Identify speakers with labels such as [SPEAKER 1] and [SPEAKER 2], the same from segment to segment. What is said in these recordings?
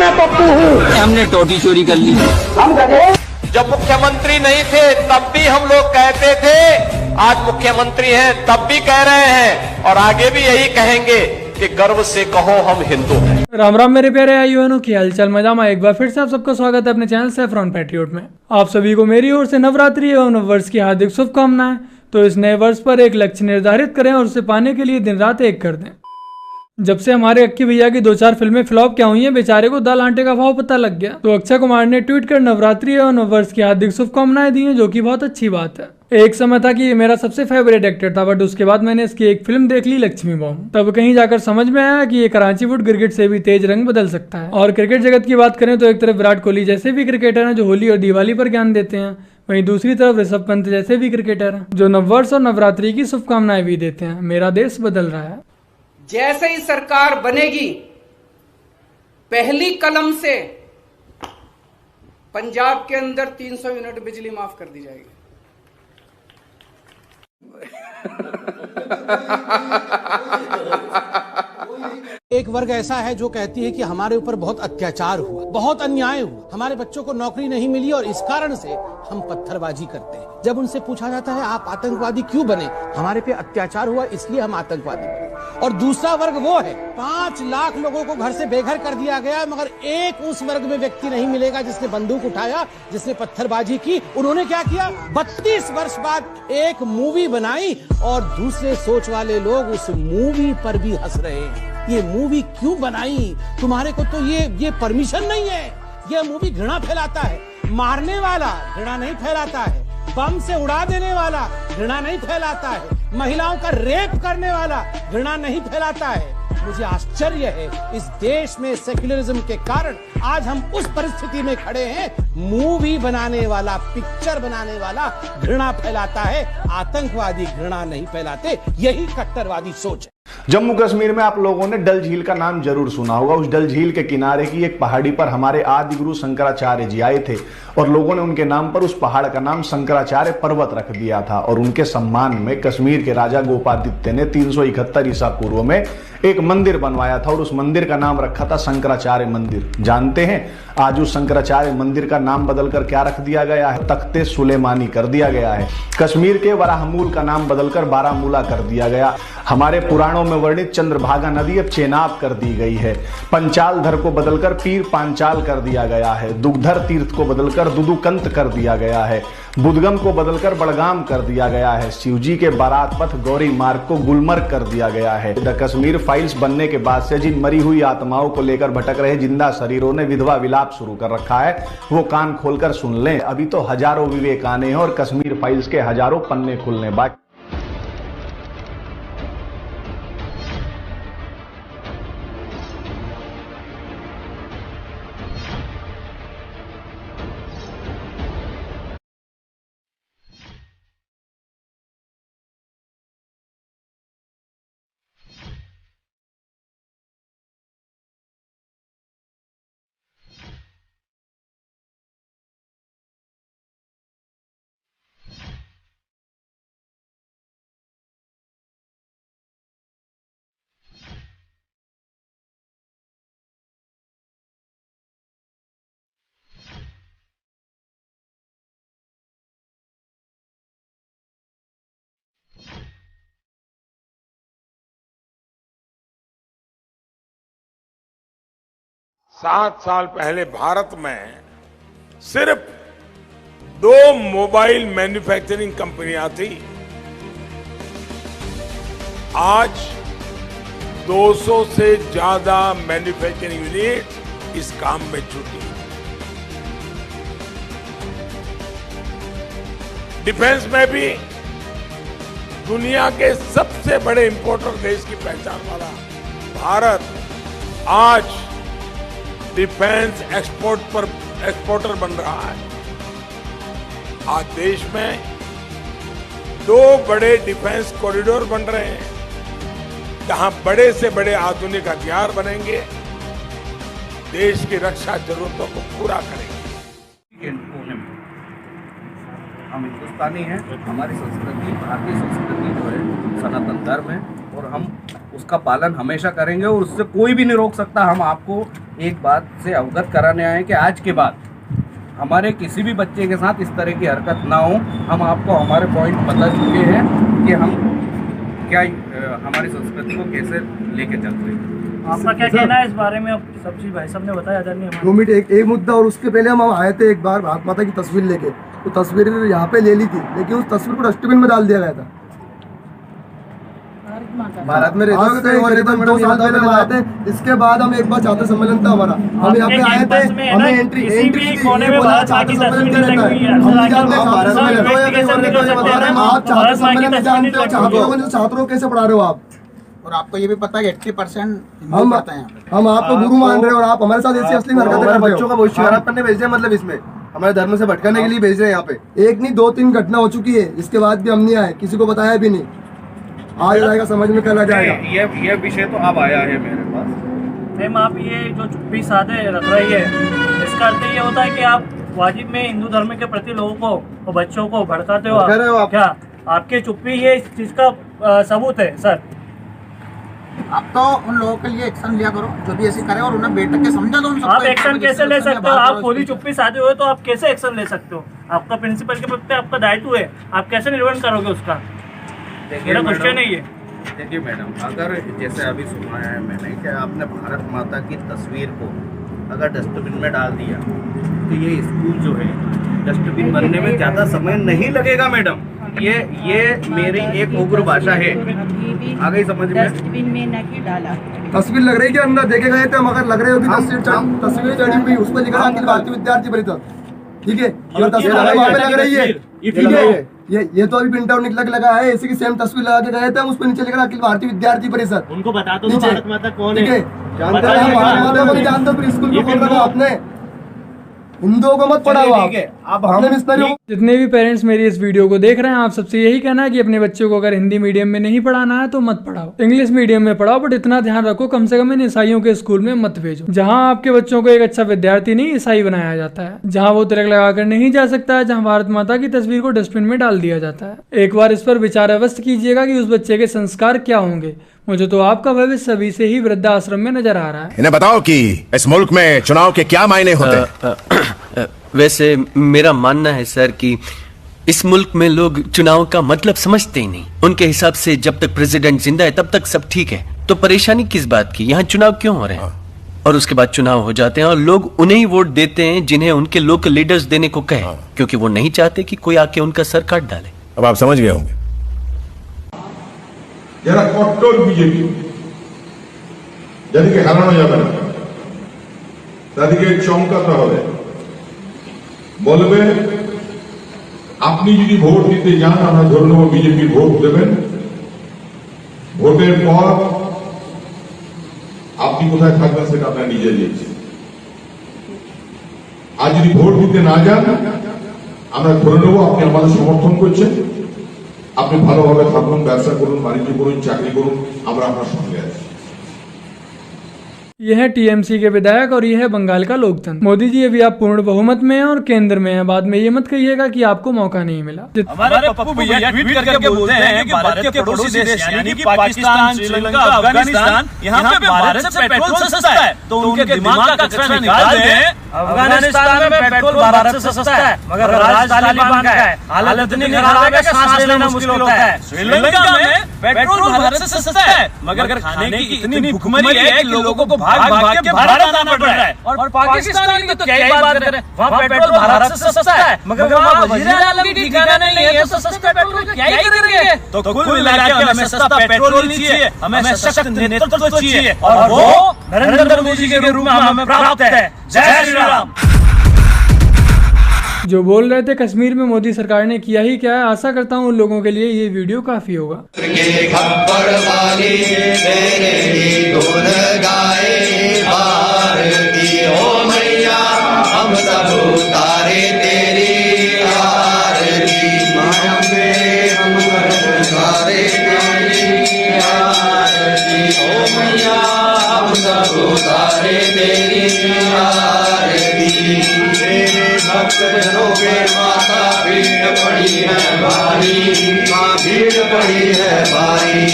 [SPEAKER 1] मैं पप्पू हूँ।
[SPEAKER 2] हमने टोटी चोरी कर ली।
[SPEAKER 1] हम गधे।
[SPEAKER 3] जब मुख्यमंत्री नहीं थे तब भी हम लोग कहते थे, आज मुख्यमंत्री हैं तब भी कह रहे हैं और आगे भी यही कहेंगे कि गर्व से कहो हम हिंदू हैं।
[SPEAKER 4] राम राम मेरे प्यारे आईओएनओ की हालचाल मजामा। एक बार फिर से आप सबका स्वागत है अपने चैनल सैफरॉन पैट्रियोट में। आप सभी को मेरी ओर से नवरात्रि एवं नववर्ष की हार्दिक शुभकामनाएं। तो इस नए वर्ष पर एक लक्ष्य निर्धारित करें और उसे पाने के लिए दिन रात एक कर दें। जब से हमारे अक्की भैया की 2-4 फिल्में फ्लॉप क्या हुई हैं, बेचारे को दाल आटे का भाव पता लग गया। तो अक्षय कुमार ने ट्वीट कर नवरात्रि और नववर्ष की हार्दिक शुभकामनाएं दी हैं, जो कि बहुत अच्छी बात है। एक समय था कि ये मेरा सबसे फेवरेट एक्टर था, बट उसके बाद मैंने इसकी एक फिल्म देख ली, लक्ष्मी बॉम्ब। तब कहीं जाकर समझ में आया कि ये कराची वुड क्रिकेट से भी तेज रंग बदल सकता है। और क्रिकेट जगत की बात करें तो एक तरफ विराट कोहली जैसे भी क्रिकेटर हैं जो होली और दिवाली पर ज्ञान देते हैं, वहीं दूसरी तरफ ऋषभ पंत जैसे भी क्रिकेटर हैं जो नववर्ष और नवरात्रि की शुभकामनाएं भी देते हैं। मेरा देश बदल रहा है।
[SPEAKER 5] जैसे ही सरकार बनेगी, पहली कलम से पंजाब के अंदर 300 यूनिट बिजली माफ कर दी जाएगी।
[SPEAKER 6] एक वर्ग ऐसा है जो कहती है कि हमारे ऊपर बहुत अत्याचार हुआ, बहुत अन्याय हुआ, हमारे बच्चों को नौकरी नहीं मिली और इस कारण से हम पत्थरबाजी करते हैं। जब उनसे पूछा जाता है आप आतंकवादी क्यों बने, हमारे पे अत्याचार हुआ इसलिए हम आतंकवादी बने। और दूसरा वर्ग वो है, 5 लाख लोगों को घर से बेघर कर दिया गया, मगर एक उस वर्ग में व्यक्ति नहीं मिलेगा जिसने बंदूक उठाया, जिसने पत्थरबाजी की। उन्होंने क्या किया, 32 वर्ष बाद एक मूवी बनाई और दूसरे सोच वाले लोग उस मूवी पर भी हंस रहे हैं। ये मूवी क्यों बनाई, तुम्हारे को तो ये परमिशन नहीं है। ये मूवी घृणा फैलाता है। मारने वाला घृणा नहीं फैलाता है, बम से उड़ा देने वाला घृणा नहीं फैलाता है, महिलाओं का रेप करने वाला घृणा नहीं फैलाता है। मुझे आश्चर्य है, इस देश में सेक्युलरिज्म के कारण आज हम उस परिस्थिति में खड़े हैं, मूवी बनाने वाला, पिक्चर बनाने वाला घृणा फैलाता है, आतंकवादी घृणा नहीं फैलाते। यही कट्टरवादी सोच है।
[SPEAKER 7] जम्मू कश्मीर में आप लोगों ने डल झील का नाम जरूर सुना होगा। उस डल झील के किनारे की एक पहाड़ी पर हमारे आदि गुरु शंकराचार्य जी आए थे और लोगों ने उनके नाम पर उस पहाड़ का नाम शंकराचार्य पर्वत रख दिया था। और उनके सम्मान में कश्मीर के राजा गोपादित्य ने 371 ईसा पूर्व में एक मंदिर बनवाया था और उस मंदिर का नाम रखा था शंकराचार्य मंदिर। जानते हैं आज उस शंकराचार्य मंदिर का नाम बदलकर क्या रख दिया गया है, तख्ते सुलेमानी कर दिया गया है। कश्मीर के वराहमूल का नाम बदलकर बारामूला कर दिया गया। हमारे पुराणों में वर्णित चंद्रभागा नदी अब चेनाब कर दी गई है। पंचालधर को बदलकर पीर पांचाल कर दिया गया है। दुग्धर तीर्थ को बदलकर दुदुकंत कर दिया गया है। बुदगम को बदलकर बड़गाम कर दिया गया है। शिवजी के बारात पथ गौरी मार्ग को गुलमर्ग कर दिया गया है। द कश्मीर फाइल्स बनने के बाद से जिन मरी हुई आत्माओं को लेकर भटक रहे जिंदा शरीरों ने विधवा विलाप शुरू कर रखा है, वो कान खोलकर सुन लें। अभी तो हजारों विवेक आने हैं और कश्मीर फाइल्स के हजारों पन्ने खुलने बाकी।
[SPEAKER 8] सात साल पहले भारत में सिर्फ 2 मोबाइल मैन्युफैक्चरिंग कंपनियां थी। आज 200 से ज्यादा मैन्युफैक्चरिंग यूनिट इस काम में जुटी। डिफेंस में भी दुनिया के सबसे बड़े इंपोर्टर देश की पहचान वाला भारत आज डिफेंस एक्सपोर्टर बन रहा है। आज देश में 2 बड़े डिफेंस कॉरिडोर बन रहे हैं, जहां बड़े से बड़े आधुनिक हथियार बनेंगे, देश की रक्षा जरूरतों को पूरा करेंगे।
[SPEAKER 9] हम हिंदुस्तानी हैं, हमारी संस्कृति, भारतीय संस्कृति जो है सनातन धर्म है
[SPEAKER 1] और हम उसका पालन हमेशा करेंगे और उससे कोई भी नहीं रोक सकता। हम आपको एक बात से अवगत कराने आए हैं कि आज के बाद हमारे किसी भी बच्चे के साथ इस तरह की हरकत ना हो। हम आपको हमारे पॉइंट बता चुके हैं कि हम क्या हमारी संस्कृति को कैसे लेके चलते हैं।
[SPEAKER 2] आपका क्या कहना है इस बारे में? अब सब चीज भाई साहब ने बताया आदरणीय।
[SPEAKER 9] 2 मिनट एक मुद्दा, और उसके पहले हम आए थे एक बार भारत माता की तस्वीर लेके, तो तस्वीर यहाँ पे ले ली थी, लेकिन उस तस्वीर को डस्टबिन में डाल दिया गया था। भारत में 2 साल पहले आए थे। इसके बाद हम एक बार छात्र सम्मेलन था हमारा, हम यहाँ पे आए थे, हमें एंट्री छात्र सम्मेलन में रहता है। आप छात्र सम्मेलन में जानते हो छात्रों कैसे पढ़ा रहे हो आप,
[SPEAKER 10] और आपको ये भी पता है कि 80% हम पढ़ते हैं।
[SPEAKER 9] हम आपको गुरु मान रहे हो और आप हमारे साथ ऐसी असली हरकतें कर रहे हो। बच्चों का भविष्य खराब करने भेज रहे हैं, मतलब इसमें हमारे धर्म से भटकाने के लिए भेज रहे हैं। यहाँ पे 1 नहीं 2-3 घटना हो चुकी है, इसके बाद भी हम नहीं आए, किसी को बताया भी नहीं। आ जाएगा, समझ में कल आ जाएगा।
[SPEAKER 1] ये विषय तो अब आया है मेरे पास।
[SPEAKER 2] मैम आप ये जो चुप्पी साधे रख रही है, इसका अर्थ ये होता है कि आप वाजिब में हिंदू धर्म के प्रति लोगों को और बच्चों को भड़काते हो आप? क्या आपके चुप्पी ये इस चीज का सबूत है सर?
[SPEAKER 10] आप तो उन लोगों के लिए एक्शन लिया करो जो भी ऐसे करे, और उन्हें बैठ के समझा दो।
[SPEAKER 2] आप एक्शन कैसे ले सकते हो? आप खुद ही चुप्पी साधे हुए तो आप कैसे एक्शन ले सकते हो? आपका प्रिंसिपल के प्रति आपका दायित्व है, आप कैसे निर्वहन करोगे उसका? मेरा क्वेश्चन है ये।
[SPEAKER 1] देखिए मैडम, अगर जैसे अभी सुना है मैंने कि आपने भारत माता की तस्वीर को अगर डस्टबिन में डाल दिया तो ये स्कूल जो है डस्टबिन बनने में ज़्यादा समय नहीं लगेगा मैडम। ये मेरी एक उग्र भाषा है, आ गई समझ में?
[SPEAKER 11] डस्टबिन में नहीं डाला।
[SPEAKER 9] तस्वीर लग रही है अंदर देखे गए थे हम, अगर लग रही होगी तस्वीर चढ़ी हुई, उस पर लिखा अखिल भारतीय विद्यार्थी परिषद, ठीक है? ये तस्वीर वहाँ पे लग रही है, ठीक है? ये तो अभी प्रिंट आउट निकल के लगा है, इसी की सेम तस्वीर लगा के गए थे हम, उस पर नीचे लिखा अखिल भारतीय विद्यार्थी परिषद।
[SPEAKER 2] उनको बता दो भारत माता कौन है,
[SPEAKER 9] ठीक है? जानते हैं भारत माता को नहीं जानते, फिर स्कूल को खोल रखा आपने, हिंदुओं को मत पढ़ाओ आप। अब हमने
[SPEAKER 4] जितने भी पेरेंट्स मेरी इस वीडियो को देख रहे हैं, आप सबसे यही कहना है कि अपने बच्चों को अगर हिंदी मीडियम में नहीं पढ़ाना है तो मत पढ़ाओ, इंग्लिश मीडियम में पढ़ाओ, बट इतना ध्यान रखो कम से कम इन ईसाइयों के स्कूल में मत भेजो, जहां आपके बच्चों को एक अच्छा विद्यार्थी नहीं ईसाई बनाया जाता है, जहां वो तिलक लगाकर नहीं जा सकता है, जहां भारत माता की तस्वीर को डस्टबिन में डाल दिया जाता है। एक बार इस पर विचार अवश्य कीजिएगा कि उस बच्चे के संस्कार क्या होंगे। मुझे तो आपका भविष्य सभी से ही वृद्धाश्रम में नजर आ रहा है।
[SPEAKER 12] इन्हें बताओ कि इस मुल्क में चुनाव के क्या मायने होते हैं।
[SPEAKER 13] वैसे मेरा मानना है सर कि इस मुल्क में लोग चुनाव का मतलब समझते ही नहीं। उनके हिसाब से जब तक प्रेसिडेंट जिंदा है तब तक सब ठीक है, तो परेशानी किस बात की? यहाँ चुनाव क्यों हो रहे हैं? और उसके बाद चुनाव हो जाते हैं और लोग उन्हें ही वोट देते हैं जिन्हें उनके लोकल लीडर्स देने को कहे, क्योंकि वो नहीं चाहते कि कोई आके उनका सर काट डाले।
[SPEAKER 12] अब आप समझ गए होंगे।
[SPEAKER 14] যারা কট্টর বিজেপি, যাদেরকে হারানো যাবে না, তাদেরকে চমকাতে হবে, বলবে আপনি যদি ভোট দিতে যান আমরা ধরে নেব বিজেপি ভোট দেবেন, ভোটের পর আপনি কোথায় থাকবেন সেটা আপনার নিজে দেখছেন। আর যদি ভোট দিতে না যান আমরা ধরে নেব আপনি আমাদের সমর্থন করছেন, আপনি ভালোভাবে থাকুন, ব্যবসা করুন, বাণিজ্য করুন, চাকরি করুন, আমরা আপনার সঙ্গে আছি।
[SPEAKER 4] यह है टीएमसी के विधायक और यह है बंगाल का लोकतंत्र। मोदी जी अभी आप पूर्ण बहुमत में हैं और केंद्र में हैं, बाद में ये मत कहिएगा कि आपको मौका नहीं मिला।
[SPEAKER 15] हमारे पप्पू भैया ट्वीट करके बोलते हैं कि भारत के पड़ोसी देश यानी कि पाकिस्तान, श्रीलंका, अफगानिस्तान, यहाँ पे भारत से पेट्रोल सस्ता है, तो उनके दिमाग का कचरा निकाल दें। अफगानिस्तान में पेट्रोल भारत से सस्ता है मगर राज तालिबान का है, हालत इतनी खराब है कि सांस लेना मुश्किल होता है। श्रीलंका में पेट्रोल भारत से सस्ता है मगर खाने की इतनी भूखमरी है कि लोगों को भाग भाग के भारत आना पड़ रहा है। और पाकिस्तान की तो क्या ही बात करें, वहाँ पेट्रोल भारत से सस्ता है मगर वहाँ वज़ीर-ए-आज़म भी ठिकाना नहीं है, तो सस्ता पेट्रोल क्या ही करेंगे। तो कुल मिलाकर हमें सस्ता पेट्रोल नहीं चाहिए, हमें सशक्त नेतृत्व चाहिए और वो नरेंद्र मोदी के रूप में हमें प्राप्त है। जय श्री राम।
[SPEAKER 4] जो बोल रहे थे कश्मीर में मोदी सरकार ने किया ही क्या है, आशा करता हूँ उन लोगों के लिए ये वीडियो काफी होगा।
[SPEAKER 16] हम सब उतारे तेरी आरती, हम उतारे तेरी आरती, ओ मैया हम सब उतारे तेरी आरती। तेरे भक्त जनों के माता पीठ पड़ी है भाई। पानी, माँ भीड़ पड़ी है भारी,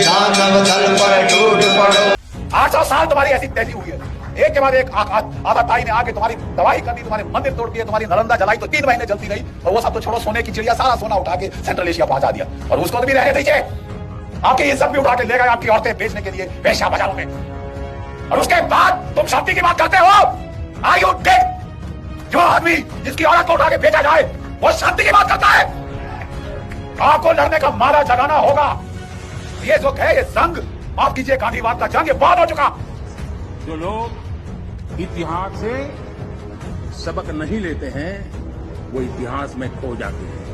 [SPEAKER 16] दानव दल पर टूट पड़ो।
[SPEAKER 11] 800 साल तुम्हारी ऐसी तैसी हुई है, एक के बाद एक आबाताई ने आके तुम्हारी तबाही कर दी, तुम्हारे मंदिर तोड़ दिए, तुम्हारी नालंदा जलाई तो 3 महीने जलती गई, और वो सब तो छोड़ो, सोने की चिड़िया सारा सोना उठा के सेंट्रल एशिया पहुंचा दिया, और उसको भी रहने दीजिए। आपकी इज्जत भी उठा के ले गए आपकी औरतें बेचने के लिए वेश्या बाजारों में, और उसके बाद तुम शांति की बात करते हो। Are you dead? जो आदमी जिसकी औरत को उठा के बेचा जाए वो शांति की बात करता है। आपको लड़ने का मारा जगाना होगा। ये जो है ये जंग, माफ कीजिए गांधीवाद का जंग, ये बहुत हो चुका।
[SPEAKER 8] जो लोग इतिहास से सबक नहीं लेते हैं वो इतिहास में खो जाते हैं।